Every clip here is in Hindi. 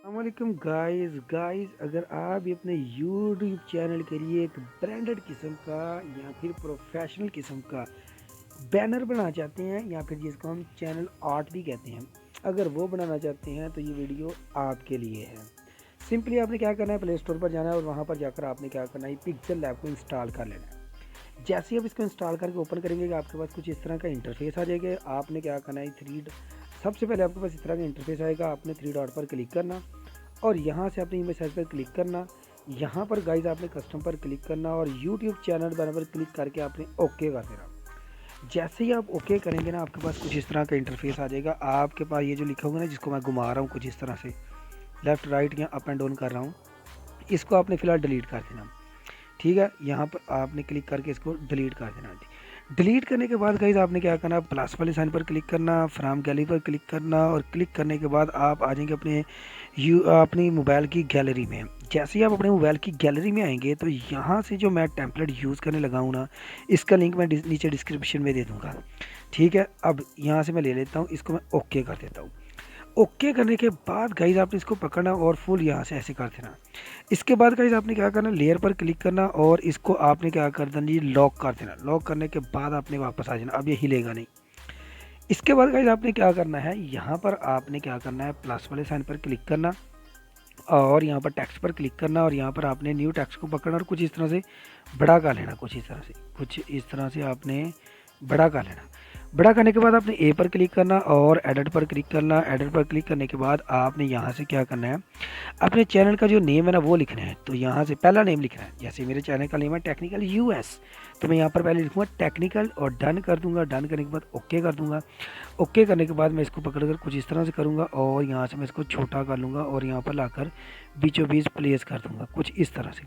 अस्सलामुअलैकुम गाइस अगर आप भी अपने यूट्यूब चैनल के लिए एक ब्रांडेड किस्म का या फिर प्रोफेशनल किस्म का बैनर बनाना चाहते हैं या फिर जिसको हम चैनल आर्ट भी कहते हैं, अगर वो बनाना चाहते हैं तो ये वीडियो आपके लिए है। सिंपली आपने क्या करना है, प्ले स्टोर पर जाना है और वहाँ पर जाकर आपने क्या करना है, पिक्सल लैब को इंस्टॉल कर लेना है। जैसे ही आप इसको इंस्टॉल करके ओपन करेंगे आपके पास कुछ इस तरह का इंटरफेस आ जाएगा। आपने क्या करना है, सबसे पहले आपके पास इस तरह का इंटरफेस आएगा। आपने थ्री डॉट पर क्लिक करना और यहाँ से अपनी इमेज साइज पर क्लिक करना। यहाँ पर गाइज आपने कस्टम पर क्लिक करना और यूट्यूब चैनल पर क्लिक करके आपने ओके कर देना। जैसे ही आप ओके करेंगे ना, आपके पास कुछ इस तरह का इंटरफेस आ जाएगा। आपके पास ये जो लिखा होगा ना, जिसको मैं घुमा रहा हूँ कुछ इस तरह से लेफ़्ट राइट या अप एंड डाउन कर रहा हूँ, इसको आपने फ़िलहाल डिलीट कर देना। ठीक है, यहाँ पर आपने क्लिक करके इसको डिलीट कर देना। डिलीट करने के बाद गाइज आपने क्या करना, प्लस वाले साइन पर क्लिक करना, फ्रॉम गैलरी पर क्लिक करना और क्लिक करने के बाद आप आ जाएंगे अपनी मोबाइल की गैलरी में। जैसे ही आप अपने मोबाइल की गैलरी में आएंगे तो यहाँ से जो मैं टेम्पलेट यूज़ करने लगा हूँ ना, इसका लिंक मैं नीचे डिस्क्रिप्शन में दे दूँगा। ठीक है, अब यहाँ से मैं ले लेता हूँ, इसको मैं ओके कर देता हूँ। ओके करने के बाद गाइज आपने इसको पकड़ना और फुल यहाँ से ऐसे कर देना। इसके बाद गाइज आपने क्या करना, लेयर पर क्लिक करना और इसको आपने क्या कर देना जी, लॉक कर देना। लॉक करने के बाद आपने वापस आ जाना, अब ये हिलेगा नहीं। इसके बाद गाइज आपने क्या करना है, यहाँ पर आपने क्या करना है, प्लस वाले साइन पर क्लिक करना और यहाँ पर टेक्स्ट पर क्लिक करना और यहाँ पर आपने न्यू टेक्स्ट को पकड़ना और कुछ इस तरह से बड़ा कर लेना। कुछ इस तरह से आपने बड़ा कर लेना। बड़ा करने के बाद आपने ए पर क्लिक करना और एडिट पर क्लिक करना। एडिट पर क्लिक करने के बाद आपने यहाँ से क्या करना है, अपने चैनल का जो नेम है ना वो लिखना है। तो यहाँ से पहला नेम लिखना है। जैसे मेरे चैनल का नेम है टेक्निकल यूएस, तो मैं यहाँ पर पहले लिखूँगा टेक्निकल और डन कर दूँगा। डन करने के बाद ओके कर दूँगा। ओके करने के बाद मैं इसको पकड़ कर कुछ इस तरह से करूँगा और यहाँ से मैं इसको छोटा कर लूँगा और यहाँ पर लाकर बीचों बीच प्लेस कर दूँगा कुछ इस तरह से।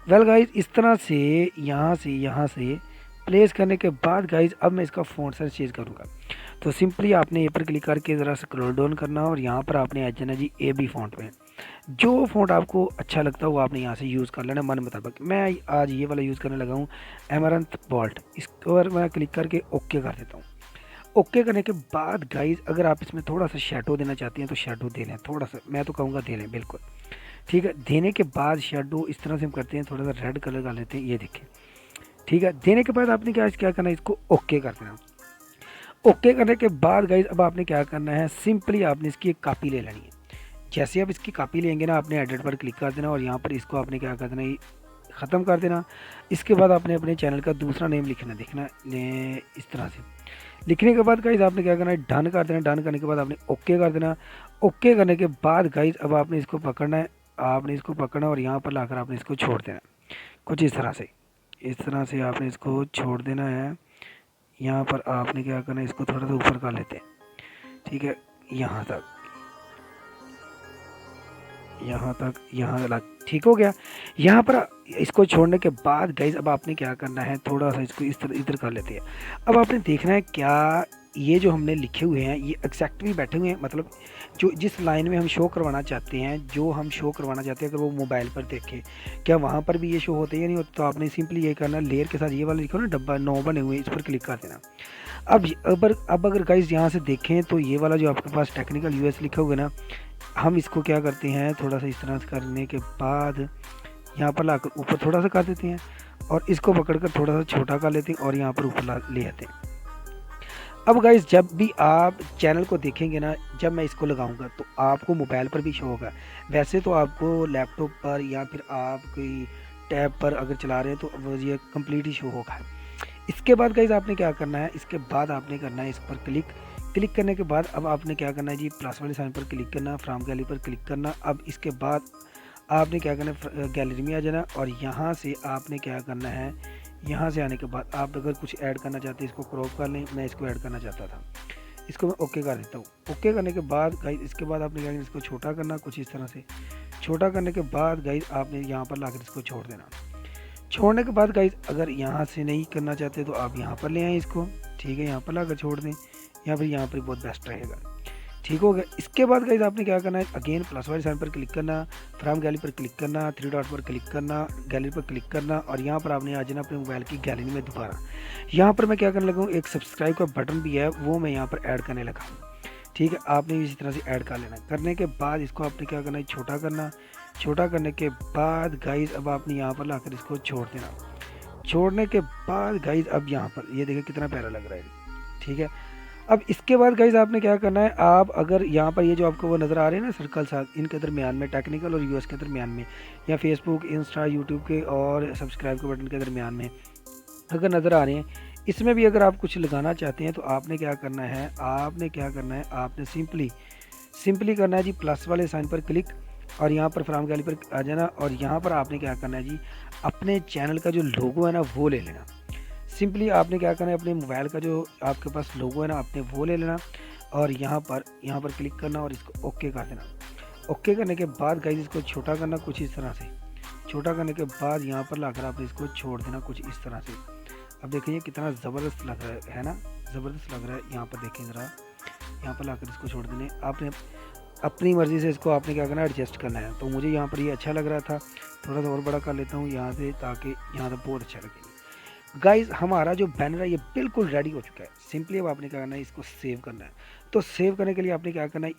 वेल गाइज, इस तरह से यहाँ से प्लेस करने के बाद गाइज अब मैं इसका फ़ॉन्ट साइज चेंज करूँगा। तो सिंपली आपने ए पर क्लिक करके ज़रा स्क्रॉल डाउन करना और यहाँ पर आपने आ जाना जी ए बी फ़ॉन्ट में। जो फ़ॉन्ट आपको अच्छा लगता है वो आपने यहाँ से यूज़ कर लेना मन मुताबिक। मैं आज ये वाला यूज़ करने लगा हूँ, एमरंथ बोल्ट। इसको और मैं क्लिक करके ओके कर देता हूँ। ओके करने के बाद गाइज अगर आप इसमें थोड़ा सा शेडो देना चाहते हैं तो शेडो दे लें, थोड़ा सा, मैं तो कहूँगा दे लें बिल्कुल। ठीक है, देने के बाद शेडो इस तरह से हम करते हैं, थोड़ा सा रेड कलर का लेते हैं, ये देखें। ठीक है, देने के बाद आपने क्या करना है, इसको ओके कर देना। ओके करने के बाद गाइज अब आपने क्या करना है, सिंपली आपने इसकी एक कॉपी ले लेनी है। जैसे आप इसकी कॉपी लेंगे ना, आपने एडिट पर क्लिक कर देना और यहाँ पर इसको आपने क्या कर देना, ये ख़त्म कर देना। इसके बाद आपने अपने चैनल का दूसरा नेम लिखना, देखना इस तरह से। लिखने के बाद गाइज आपने क्या करना है, डन कर देना। डन करने के बाद आपने ओके कर देना। ओके करने के बाद गाइज अब आपने इसको पकड़ना है। आपने इसको पकड़ना और यहाँ पर लाकर आपने इसको छोड़ देना कुछ इस तरह से। इस तरह से आपने इसको छोड़ देना है। यहाँ पर आपने क्या करना है, इसको थोड़ा सा ऊपर कर लेते हैं। ठीक है, यहाँ तक यहाँ तक ठीक हो गया। यहाँ पर इसको छोड़ने के बाद गाइज अब आपने क्या करना है, थोड़ा सा इसको इस तरह इधर कर लेते हैं। अब आपने देखना है क्या ये जो हमने लिखे हुए हैं ये एग्जैक्टली बैठे हुए हैं, मतलब जो जिस लाइन में हम शो करवाना चाहते हैं, अगर वो मोबाइल पर देखें क्या वहाँ पर भी ये शो होते हैं या नहीं होते। तो आपने सिंपली ये करना, लेयर के साथ ये वाला लिखो ना डब्बा 9 बने हुए, इस पर क्लिक कर देना। अब अगर गाइज यहाँ से देखें तो ये वाला जो आपके पास टेक्निकल यूएस लिखा हुआ है ना, हम इसको क्या करते हैं, थोड़ा सा इस तरह से करने के बाद यहाँ पर लाकर ऊपर थोड़ा सा कर देते हैं और इसको पकड़कर थोड़ा सा छोटा कर लेते हैं और यहाँ पर ऊपर ले आते हैं। अब गाइज जब भी आप चैनल को देखेंगे ना, जब मैं इसको लगाऊंगा तो आपको मोबाइल पर भी शो होगा। वैसे तो आपको लैपटॉप पर या फिर आप कोई टैब पर अगर चला रहे हैं तो वो ये कंप्लीट ही शो होगा। इसके बाद गाइज आपने क्या करना है, इसके बाद आपने करना है इस पर क्लिक करने के बाद अब आपने क्या करना है जी, प्लस वाले साइन पर क्लिक करना, फ्रॉम गैलरी पर क्लिक करना। अब इसके बाद आपने क्या करना है, गैलरी में आ जाना और यहाँ से आपने क्या करना है, यहाँ से आने के बाद आप अगर कुछ ऐड करना चाहते हैं इसको क्रॉप कर लें। मैं इसको ऐड करना चाहता था, इसको मैं ओके कर देता हूँ। ओके करने के बाद गाइज इसके बाद आपने क्या करना, इसको छोटा करना कुछ इस तरह से। छोटा करने के बाद गाइज आपने यहाँ पर लाकर इसको छोड़ देना। छोड़ने के बाद गाइज अगर यहाँ से नहीं करना चाहते तो आप यहाँ पर ले आएँ इसको। ठीक है, यहाँ पर लाकर छोड़ दें या फिर यहाँ पर बहुत बेस्ट रहेगा। ठीक हो गया। इसके बाद गाइज आपने क्या करना है, अगेन प्लस वाले साइन पर क्लिक करना, फ्रॉम गैलरी पर क्लिक करना, थ्री डॉट पर क्लिक करना, गैलरी पर क्लिक करना और यहाँ पर आपने आ जाना अपने मोबाइल की गैलरी में दोबारा। यहाँ पर मैं क्या करने लगा हूँ, एक सब्सक्राइब का बटन भी है वो मैं यहाँ पर ऐड करने लगा हूँ। ठीक है, आपने इसी तरह से ऐड कर लेना। करने के बाद इसको आपने क्या करना है, छोटा करना। छोटा करने के बाद गाइस अब आपने यहाँ पर लाकर इसको छोड़ देना। छोड़ने के बाद गाइस अब यहाँ पर ये देखिए कितना प्यारा लग रहा है। ठीक है, अब इसके बाद गाइस आपने क्या करना है, आप अगर यहाँ पर ये जो आपको वो नज़र आ रहे हैं ना सर्कल साथ, इनके दरमियान में टेक्निकल और यूएस के दरमियान में, या फेसबुक इंस्टा यूट्यूब के और सब्सक्राइब के बटन के दरमियान में अगर नज़र आ रहे हैं, इसमें भी अगर आप कुछ लगाना चाहते हैं तो आपने क्या करना है, आपने सिंपली करना है जी प्लस वाले साइन पर क्लिक, और यहाँ पर फ्राम गैलरी पर आ जाना, और यहाँ पर आपने क्या करना है जी, अपने चैनल का जो लोगो है ना वो ले लेना। सिंपली आपने क्या करना है, अपने मोबाइल का जो आपके पास लोगो है ना आपने वो ले लेना, और यहाँ पर क्लिक करना और इसको ओके कर देना। ओके करने के बाद गाइस इसको छोटा करना कुछ इस तरह से। छोटा करने के बाद यहाँ पर लाकर आपने इसको छोड़ देना कुछ इस तरह से। अब देखिए कितना ज़बरदस्त लग रहा है ना, ज़बरदस्त लग रहा है। यहाँ पर देखें ज़रा, यहाँ पर लाकर इसको छोड़ देने, आपने अपनी मर्ज़ी से इसको आपने क्या करना है, एडजस्ट करना है। तो मुझे यहाँ पर ये अच्छा लग रहा था, थोड़ा सा और बड़ा कर लेता हूँ यहाँ से, ताकि यहाँ तक बहुत अच्छा लगे। गाइस हमारा जो बैनर है ये बिल्कुल रेडी हो चुका है। सिंपली अब आपने क्या करना है, इसको सेव करना है। तो सेव करने के लिए आपने क्या करना है,